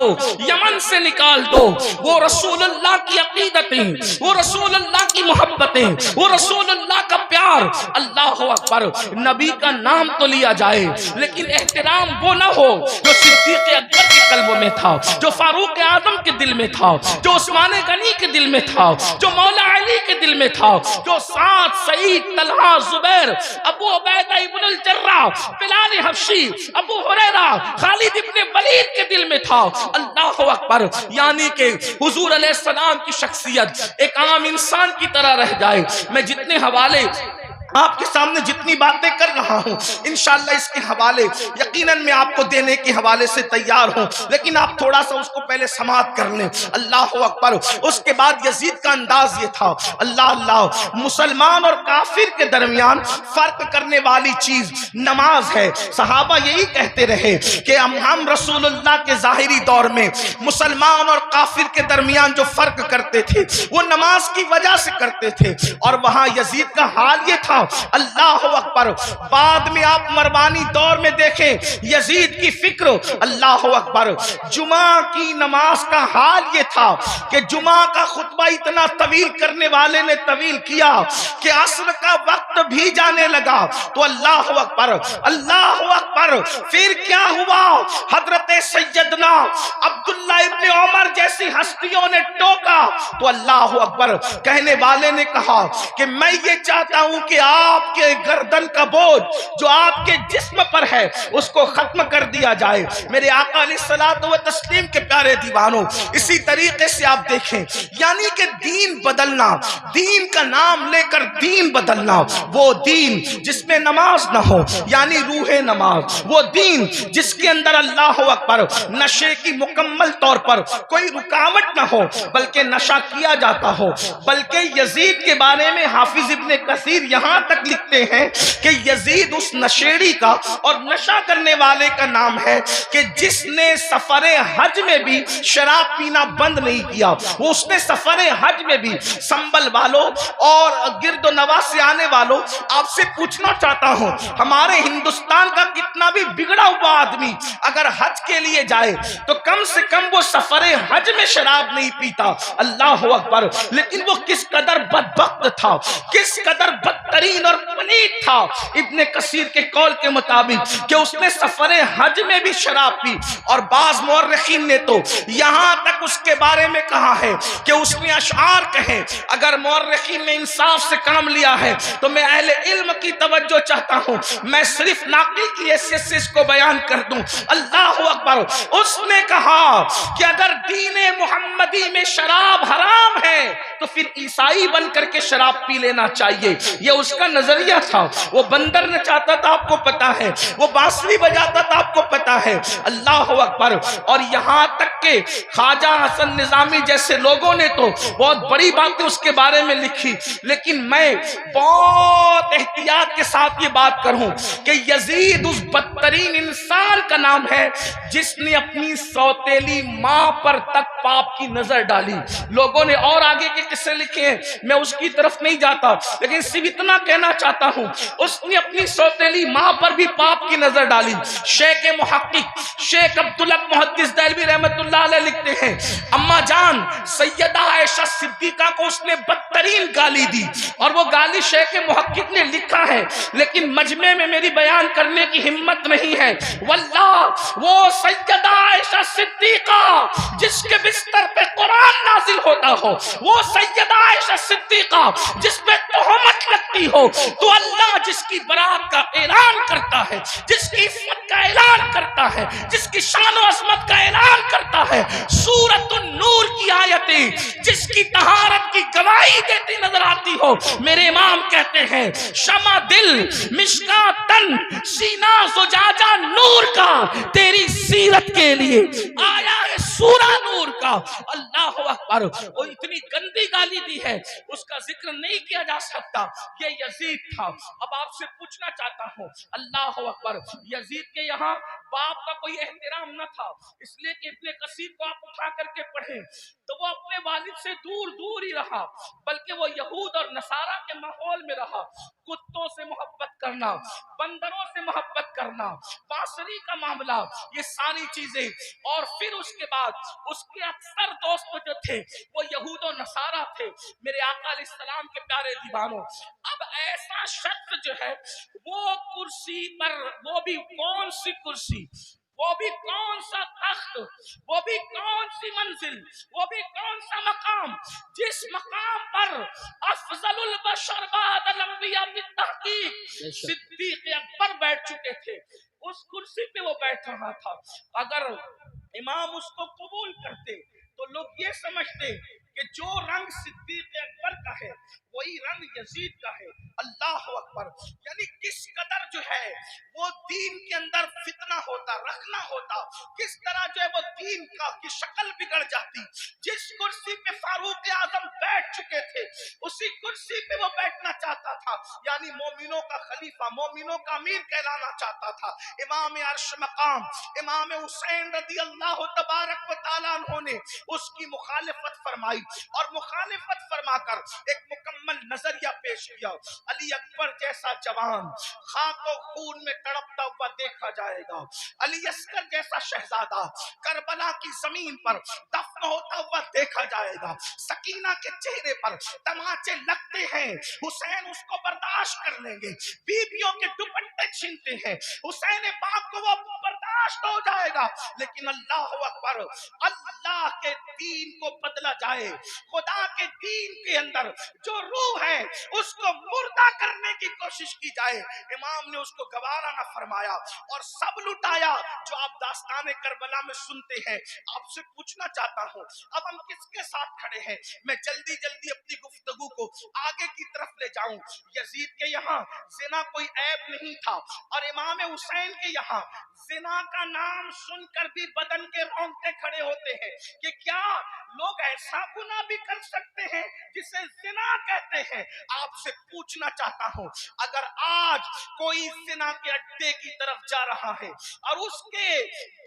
یمن سے نکال دو. وہ رسول اللہ کی عقیدتیں، وہ رسول اللہ کی محبتیں، وہ رسول اللہ کا پیار. اللہ اکبر. نبی کا نام تو لیا جائے لیکن احترام وہ نہ ہو جو صدیق اکبر کے قلبوں میں تھا، جو فاروق اعظم کے دل میں تھا، جو عثمان غنی کے دل میں تھا، جو مولا علی کے دل میں تھا، جو سعد، سعید، طلحہ، زبیر، ابو عبیدہ ابن الجراح، بلال حبشی، ابو ہریرہ، خالد ابن ولید کے دل میں تھا. اللہ اکبر. یعنی کہ حضور علیہ السلام کی شخصیت ایک عام انسان کی طرح رہ جائے. میں جتنے حوالے آپ کے سامنے جتنی باتیں کر رہا ہوں انشاءاللہ اس کے حوالے یقیناً میں آپ کو دینے کے حوالے سے تیار ہوں، لیکن آپ تھوڑا سا اس کو پہلے سماعت کر لیں. اللہ اکبر. اس کے بعد یزید کا انداز یہ تھا. اللہ. مسلمان اور کافر کے درمیان فرق کرنے والی چیز نماز ہے. صحابہ یہی کہتے رہے کہ ہم رسول اللہ کے ظاہری دور میں مسلمان اور کافر کے درمیان جو فرق کرتے تھے وہ نماز کی وجہ سے کرتے تھے، اور وہاں یزید کا حال یہ تھا. اللہ اکبر. بعد میں آپ مروانی دور میں دیکھیں یزید کی فکر. اللہ اکبر. جمعہ کی نماز کا حال یہ تھا کہ جمعہ کا خطبہ اتنا طویل کرنے والے نے طویل کیا کہ عصر کا وقت بھی جانے لگا. تو اللہ اکبر. اللہ اکبر. پھر کیا ہوا؟ حضرت سیدنا عبداللہ ابن عمر جیسی ہستیوں نے ٹوکا تو اللہ اکبر. کہنے والے نے کہا کہ میں یہ چاہتا ہوں کہ آپ کے گردن کا بوجھ جو آپ کے جسم پر ہے اس کو ختم کر دیا جائے. میرے آقا علیہ الصلوۃ والتسلیم کے پیارے دیوانوں، اسی طریقے سے آپ دیکھیں یعنی کہ دین بدلنا، دین کا نام لے کر دین بدلنا، وہ دین جس میں نماز نہ ہو یعنی روح نماز، وہ دین جس کے اندر اللہ اکبر نشے کی مکمل طور پر کوئی رکاوٹ نہ ہو بلکہ نشہ کیا جاتا ہو. بلکہ یزید کے بارے میں حافظ ابن کثیر یہاں تک لکھتے ہیں کہ یزید اس نشیڑی کا اور نشہ کرنے والے کا نام ہے کہ جس نے سفر حج میں بھی شراب پینا بند نہیں کیا. وہ اس نے سفر حج میں بھی. سنبل والوں اور گرد و نواح سے آنے والوں، آپ سے پوچھنا چاہتا ہوں ہمارے ہندوستان کا کتنا بھی بگڑا ہوا آدمی اگر حج کے لیے جائے تو کم سے کم وہ سفر حج میں شراب نہیں پیتا. اللہ اکبر. لیکن وہ کس قدر بدبخت تھا، کس قدر بدترین اور پلید تھا ابن کثیر کے قول کے مطابق کہ اس نے سفر حج میں بھی شراب پی. اور بعض مورخین نے تو یہاں تک اس کے بارے میں کہا ہے کہ اس نے اشعار کہے. اگر مورخین نے انصاف سے کام لیا ہے تو میں اہل علم کی توجہ چاہتا ہوں، میں صرف ناقل کی حیثیت سے اس کو بیان کر دوں. اللہ اکبر. اس نے کہا کہ اگر دین محمدی میں شراب حرام ہے تو پھر عیسائی بن کر کے شراب پی لینا چاہیے. یہ اس کا نظریہ تھا. وہ بندر نچاتا تھا آپ کو پتا ہے، وہ بانسری بجاتا تھا آپ کو پتا ہے. اللہ اکبر. اور یہاں تک کہ خواجہ حسن نظامی جیسے لوگوں نے تو بہت بڑی باتیں اس کے بارے میں لکھی، لیکن میں بہت احتیاط کے ساتھ یہ بات کروں کہ یزید اس بدترین انسان کا نام ہے جس نے اپنی سوتیلی ماں پر تک پاپ کی نظر ڈالی. لوگوں نے اور آگے کے قصے لکھے ہیں، میں اس کی طرف نہیں جاتا، لیکن صرف اتنا کہنا چاہتا ہوں اس نے اپنی سوتیلی ماں پر بھی پاپ کی نظر ڈالی. شیخ محقق شیخ عبدالحق محدث دہلوی رحمت اللہ علیہ لکھتے ہیں اما جان سیدہ عائشہ صدیقہ کو اس نے بدترین گالی دی، اور وہ گالی شیخ محقق نے لکھا ہے لیکن مجمع میں میری بیان کرنے کی ہمت نہیں ہے. واللہ وہ سیدہ عائشہ صدیقہ جس کے بستر پہ قرآن نازل ہوتا ہو، وہ سیدہ عائشہ صدیقہ جس پہ تہمت لگتی ہو، تو اللہ جس کی برات کا اعلان کرتا ہے، جس کی عصمت کا اعلان کرتا ہے، جس کی شان و عظمت کا اعلان کرتا ہے. سورۃ النور کی آیتیں جس کی طہارت کی گواہی دیتی نظر آتی ہو. میرے امام کہتے ہیں شمع دل مشکاۃ تن سینہ زجاجہ نور کا، تیری سیرت کے لیے آیا ہے سورہ نور کا. اللہ اکبر. وہ اتنی گندی گالی دی ہے اس کا ذکر نہیں کیا جا سکتا. یہ یزید تھا. اب آپ سے پوچھنا چاہتا ہوں اللہ اکبر. یزید کے یہاں باپ کا کوئی احترام نہ تھا، اس لیے کہ ابن کثیر یزید کو آپ اٹھا کر کے پڑھیں تو وہ اپنے والد سے دور دور ہی رہا، بلکہ وہ یہود اور نصارہ کے ماحول میں رہا. کتوں سے محبت کرنا، بندروں سے محبت کرنا، بانسری کا معاملہ، یہ ساری چیزیں. اور پھر اس کے بعد اس کے اکثر دوست جو تھے وہ یہود و نصارہ تھے. میرے آقا علیہ السلام کے پیارے دیوانوں، اب ایسا شخص جو ہے وہ کرسی پر، وہ بھی کون سی کرسی، وہ بھی کون سا تخت، وہ بھی کون سی منزل، وہ بھی کون سا مقام، جس مقام پر افضل البشر بعد الانبیاء بالتحقیق صدیق اکبر بیٹھ چکے تھے، اس کرسی پہ وہ بیٹھ رہا تھا. اگر امام اس کو قبول کرتے تو لوگ یہ سمجھتے کہ جو رنگ صدیق اکبر کا ہے وہی رنگ یزید کا ہے. اللہ اکبر. یعنی کس قدر جو ہے وہ دین کے اندر فتنہ ہوتا، رکھنا ہوتا، کس طرح جو ہے وہ دین کی شکل بگڑ جاتی. جس کرسی پہ فاروق اعظم بیٹھ چکے تھے اسی کرسی پہ وہ بیٹھنا چاہتا تھا، یعنی مومنوں کا خلیفہ، مومنوں کا امیر کہلانا چاہتا تھا. امام عرش مقام امام حسین رضی اللہ تبارک و تعالیٰ عنہ نے اس کی مخالفت فرمائی اور مخالفت فرما کر ایک مکمل نظریہ پیش کیا. علی اکبر جیسا جوان خاک و خون میں تڑپتا ہوا دیکھا جائے گا، علی اصغر جیسا شہزادہ کربلا کی زمین پر دفن ہوتا ہوا دیکھا جائے گا. سکینہ کے چہرے پر تماچے لگتے ہیں، حسین اس کو برداشت کر لیں گے. بیویوں کے دوپٹے چھینتے ہیں، حسین پاک کو وہ برداشت ہو جائے گا. لیکن اللہ اکبر، اللہ کے دین کو بدلا جائے، خدا کے دین کے اندر جو روح ہے اس کو مردہ کرنے کی کوشش کی جائے، امام نے اس کو گوارا نہ فرمایا اور سب لٹایا. جو آپ داستان کربلا میں سنتے ہیں، آپ سے پوچھنا چاہتا ہوں اب ہم کس کے ساتھ کھڑے ہیں؟ میں جلدی جلدی اپنی گفتگو کو آگے کی طرف لے جاؤں. یزید کے یہاں زنا کوئی عیب نہیں تھا اور امام حسین کے یہاں زنا کا نام سن کر بھی بدن کے رونگٹے کھڑے ہوتے ہیں کہ کیا لوگ ایسا گناہ بھی کر سکتے ہیں جسے زنا کہتے ہیں. آپ سے پوچھنا چاہتا ہوں اگر آج کوئی زنا کے اڈے کی طرف جا رہا ہے اور اس کے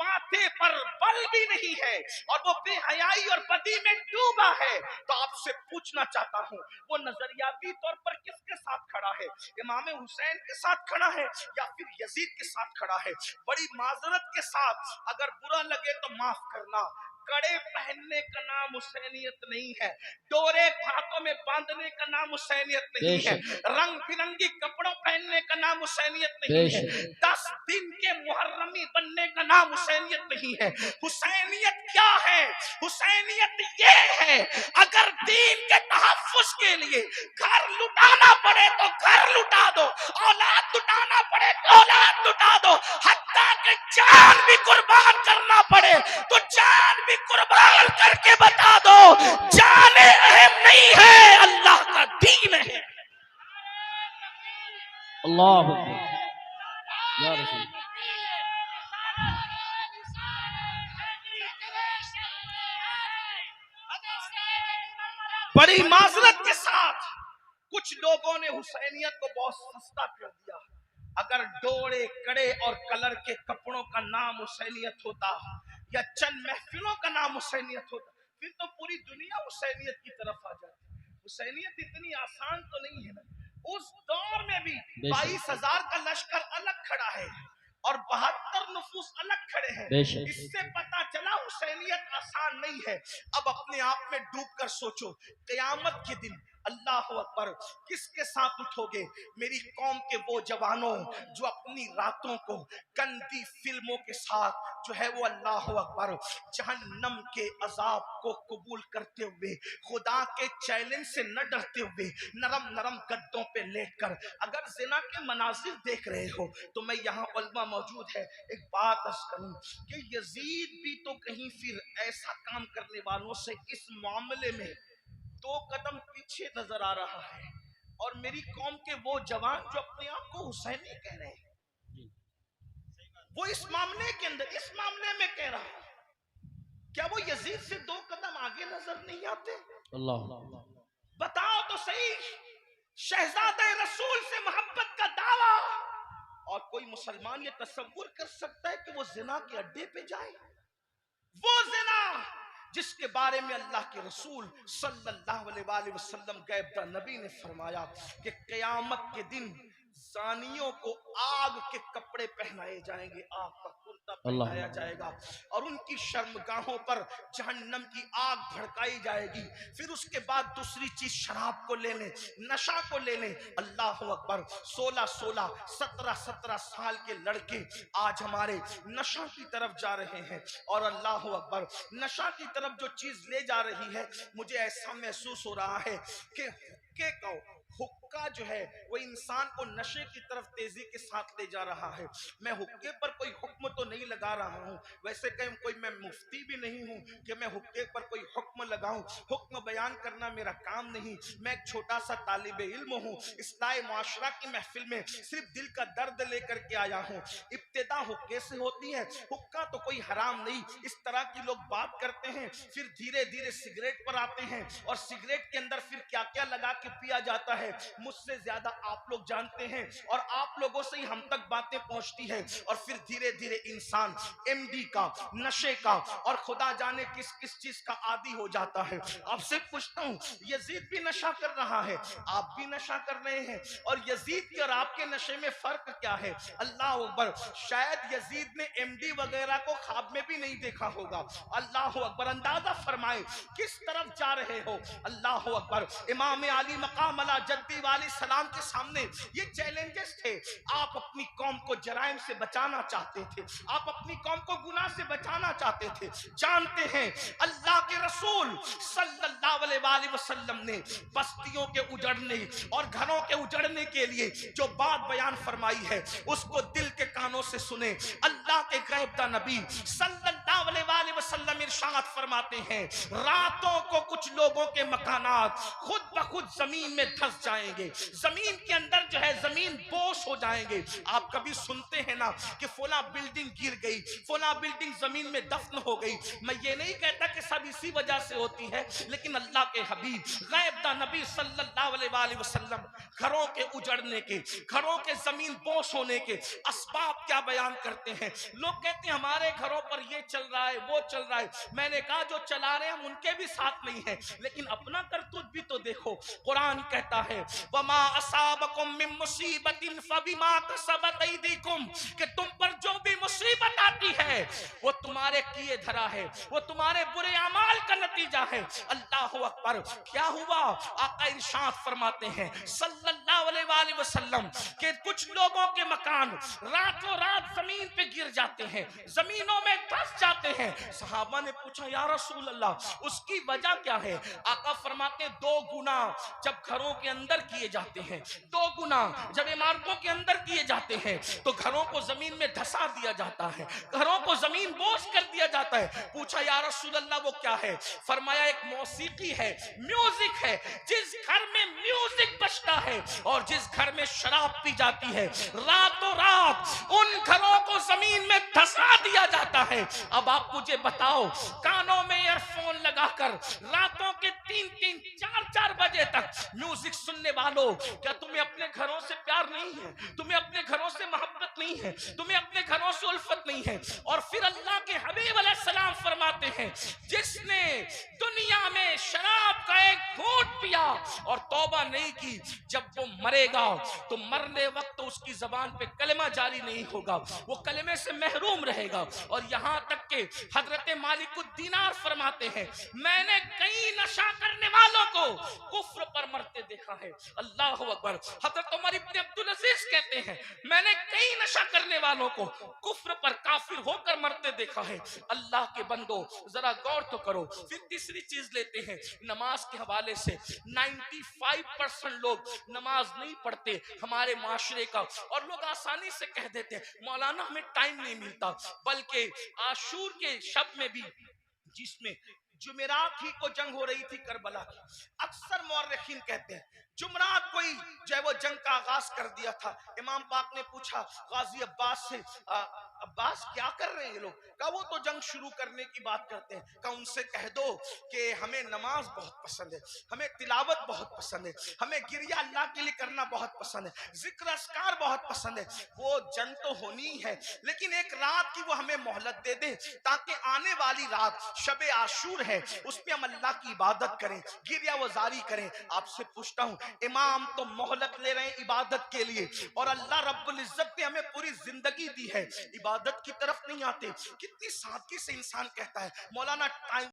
ماتھے پر بل بھی نہیں ہے اور وہ بے حیائی اور بدی میں ڈوبا ہے تو آپ سے پوچھنا چاہتا ہوں وہ نظریاتی طور پر کس کے ساتھ کھڑا ہے؟ امام حسین کے ساتھ کھڑا ہے یا پھر یزید کے ساتھ کھڑا ہے؟ بڑی معذرت کے ساتھ اگر برا لگے تو معاف کرنا، کڑے پہننے کا نام حسینیت نہیں ہے، ڈورے ہاتھوں میں باندھنے کا نام حسینیت نہیں ہے، رنگ برنگی کپڑوں پہننے کا نام حسینیت نہیں ہے، 10 دن کے محرمی بننے کا نام حسینیت نہیں ہے. حسینیت کیا ہے؟ حسینیت یہ ہے اگر دین کے تحفظ کے لیے گھر لٹانا پڑے تو گھر لٹا دو، اولاد لٹانا پڑے تو اولاد لٹا دو، حتیٰ کہ جان بھی قربان کرنا پڑے تو جان بھی قربان کر کے بتا دو جان اہم نہیں ہے، اللہ کا دین ہے. اللہ یا رسول. بڑی معذرت کے ساتھ کچھ لوگوں نے حسینیت کو بہت سستا کر دیا. اگر ڈوڑے کڑے اور کلر کے کپڑوں کا نام حسینیت ہوتا یا چند محفلوں کا نام حسینیت ہوتا پھر تو پوری دنیا حسینیت کی طرف آ جاتی. حسینیت اتنی آسان تو نہیں ہے نا. اس دور میں بھی 22,000 کا لشکر الگ کھڑا ہے اور 72 نفوس الگ کھڑے ہیں. اس سے پتا چلا حسینیت آسان نہیں ہے. اب اپنے آپ میں ڈوب کر سوچو قیامت کے دن اللہ اکبر کس کے ساتھ اٹھو گے؟ میری قوم کے وہ جوانوں جو اپنی راتوں کو گندی فلموں کے ساتھ جو ہے وہ اللہ اکبر جہنم کے عذاب کو قبول کرتے ہوئے، خدا کے چیلنج سے نہ ڈرتے ہوئے، نرم نرم گدوں پہ لیٹ کر اگر زنا کے مناظر دیکھ رہے ہو تو میں یہاں علماء موجود ہے ایک بات عرض کروں کہ یزید بھی تو کہیں پھر ایسا کام کرنے والوں سے اس معاملے میں 2 قدم پیچھے نظر آ رہا ہے. اور میری قوم کے وہ جوان جو اپنے آپ کو حسینی کہہ رہے ہیں وہ اس معاملے کے اندر اس معاملے میں کہہ رہا ہے کیا وہ یزید سے 2 قدم آگے نظر نہیں آتے؟ اللہ بتاؤ تو صحیح. شہزادہ رسول سے محبت کا دعویٰ اور کوئی مسلمان یہ تصور کر سکتا ہے کہ وہ زنا کے اڈے پہ جائے؟ وہ زنا جس کے بارے میں اللہ کے رسول صلی اللہ علیہ وسلم غیب داں نبی نے فرمایا کہ قیامت کے دن زانیوں کو آگ کے کپڑے پہنائے جائیں گے، آگ کا کرتا پہنایا جائے گا، اور ان کی شرمگاہوں پر جہنم کی آگ بھڑکائی جائے گی۔ پھر اس کے بعد دوسری چیز شراب کو لے لیں، نشہ کو لے لیں۔ اللہ اکبر، 16 17 سال کے لڑکے آج ہمارے نشہ کی طرف جا رہے ہیں، اور اللہ اکبر نشہ کی طرف جو چیز لے جا رہی ہے، مجھے ایسا محسوس ہو رہا ہے کہ حقہ جو ہے وہ انسان کو نشے کی طرف تیزی کے ساتھ لے جا رہا ہے۔ میں حقے پر کوئی حکم تو نہیں لگا رہا ہوں، ویسے کہ کوئی میں مفتی بھی نہیں ہوں کہ میں حقے پر کوئی حکم لگاؤں، حکم بیان کرنا میرا کام نہیں۔ میں ایک چھوٹا سا طالب علم ہوں، اصلاح معاشرہ کی محفل میں صرف دل کا درد لے کر کے آیا ہوں۔ ابتدا حقے سے ہوتی ہے، حقہ تو کوئی حرام نہیں، اس طرح کی لوگ بات کرتے ہیں، پھر دھیرے دھیرے سگریٹ پر آتے ہیں، اور سگریٹ کے اندر پھر کیا کیا لگا کے پیا جاتا ہے مجھ سے زیادہ آپ لوگ جانتے ہیں، اور آپ لوگوں سے ہی ہم تک باتیں پہنچتی ہیں، اور پھر دھیرے دھیرے انسان ایم ڈی کا، نشے کا، اور خدا جانے کس کس چیز کا عادی ہو جاتا ہے۔ آپ سے پوچھتا ہوں، یزید بھی نشہ کر رہا ہے، آپ بھی نشہ کر رہے ہیں، اور یزید کے اور آپ کے نشے میں فرق کیا ہے؟ اللہ اکبر، شاید یزید نے ایم ڈی وغیرہ کو خواب میں بھی نہیں دیکھا ہوگا۔ اللہ اکبر، اندازہ فرمائیں کس طرف جا رہے ہو۔ اللہ اکبر، امام علی مقام علی جدی والی سلام کے سامنے یہ چیلنجز تھے۔ آپ اپنی قوم کو جرائم سے بچانا چاہتے تھے، آپ اپنی قوم کو گناہ سے بچانا چاہتے تھے۔ جانتے ہیں اللہ کے رسول صلی اللہ علیہ وآلہ وسلم نے بستیوں کے اجڑنے اور گھروں کے اجڑنے کے لیے جو بات بیان فرمائی ہے، اس کو دل کے کانوں سے سنیں۔ اللہ کے غیب داں نبی صلی اللہ علیہ وآلہ وسلم ارشاد فرماتے ہیں، راتوں کو کچھ لوگوں کے مکانات خود بخود زمین میں دھس جائیں گے، زمین کے اندر جو ہے زمین بوس ہو جائیں گے۔ آپ کبھی سنتے ہیں نا کہ فلاں بلڈنگ گر گئی، فلاں بلڈنگ زمین میں دفن ہو گئی۔ میں یہ نہیں کہتا کہ سب اسی وجہ سے ہوتی ہے، لیکن اللہ کے حبیب غیب داں نبی صلی اللہ علیہ وآلہ وسلم گھروں کے اجڑنے کے، گھروں کے زمین بوس ہونے کے اسباب کیا بیان کرتے ہیں۔ لوگ کہتے ہیں ہمارے گھروں پر یہ چل رہا ہے، وہ چل رہا ہے۔ میں نے کہا جو چلا رہے ہیں ان کے بھی ساتھ نہیں ہے، لیکن اپنا کرتوت بھی تو دیکھو۔ قرآن کہتا ہے وَمَا أَصَابَكُم مِّن مُّصِيبَةٍ فَبِمَا كَسَبَتْ أَيْدِيكُمْ، کہ تم پر جو بھی مصیبت آتی ہے وہ تمہارے کیے دھرا ہے، وہ تمہارے برے اعمال کا نتیجہ ہے۔ اللہ اکبر، کیا ہوا؟ آقا ارشاد فرماتے ہیں صلی اللہ علیہ وآلہ وسلم کہ کچھ لوگوں کے مکان راتوں رات زمین پہ گر جاتے ہیں، زمینوں میں دھس جاتے ہیں۔ صحابہ نے پوچھا یا رسول اللہ اس کی وجہ کیا ہے؟ آقا فرماتے ہیں دو گناہ جب گھروں کے اندر کیے جاتے ہیں، دو گناہ جب عمارتوں کے اندر کیے جاتے ہیں تو گھروں کو زمین میں دھسا دیا جاتا ہے، گھروں کو زمین بوس کر دیا جاتا ہے۔ پوچھا یا رسول اللہ وہ کیا ہے؟ فرمایا ایک موسیقی ہے، میوزک ہے۔ جس گھر میں میوزک بجتا ہے اور جس گھر میں شراب پی جاتی ہے، راتوں رات ان گھروں کو زمین میں دھسا دیا جاتا ہے۔ اب آپ مجھے بتاؤ، کانوں میں ایئر فون لگا کر راتوں کے 3 4 بجے تک میوزک سننے والوں، کیا تمہیں اپنے گھروں سے پیار نہیں ہے؟ تمہیں اپنے گھروں سے محبت نہیں ہے؟ تمہیں اپنے گھروں سے الفت نہیں ہے؟ اور پھر اللہ کے حبیب علیہ السلام فرماتے ہیں جس نے دنیا میں شراب کا ایک گھونٹ پیا اور توبہ نہیں کی، جب وہ مرے گا تو مرنے وقت اس کی زبان پہ کلمہ جاری نہیں ہوگا، وہ کلمے سے محروم رہے گا۔ اور یہاں تک کہ حضرت مالک الدینار فرماتے ہیں میں نے کئی نشہ کرنے والوں کو کفر پر مرتے دیکھا ہے۔ اللہ اکبر، حضرت عمر ابن عبدالعزیز کہتے ہیں میں نے کئی نشہ کرنے والوں کو کفر پر کافر ہو کر مرتے دیکھا ہے۔ اللہ کے بندو ذرا غور تو کرو۔ پھر تیسری چیز لیتے ہیں نماز کے حوالے سے۔ 95% لوگ نماز نہیں پڑھتے ہمارے معاشرے کا، اور لوگ آسانی سے کہہ دیتے ہیں مولانا ہمیں ٹائم نہیں ملتا۔ بلکہ عاشور کے شب میں بھی، جس میں جمعرات ہی کو جنگ ہو رہی تھی کربلا کی، اکثر مورخین کہتے ہیں جمعرات کوئی جو ہے وہ جنگ کا آغاز کر دیا تھا۔ امام پاک نے پوچھا غازی عباس سے عباس کیا کر رہے ہیں یہ لوگ؟ کہا وہ تو جنگ شروع کرنے کی بات کرتے ہیں۔ کہا ان سے کہہ دو کہ ہمیں نماز بہت پسند ہے، ہمیں تلاوت بہت پسند ہے، ہمیں گریہ اللہ کے لیے کرنا بہت پسند ہے، ذکر اذکار بہت پسند ہے۔ وہ جنگ تو ہونی ہے لیکن ایک رات کی وہ ہمیں مہلت دے دے تاکہ آنے والی رات شب عاشور ہے اس پہ ہم اللہ کی عبادت کریں, گریہ وزاری کریں. آپ سے پوچھتا ہوں, امام تو مہلت لے رہے ہیں عبادت کے لیے, اور اللہ رب العزت نے ہمیں پوری زندگی دی ہے, عبادت کی طرف نہیں آتے. کتنی سادگی سے انسان کہتا ہے مولانا ٹائم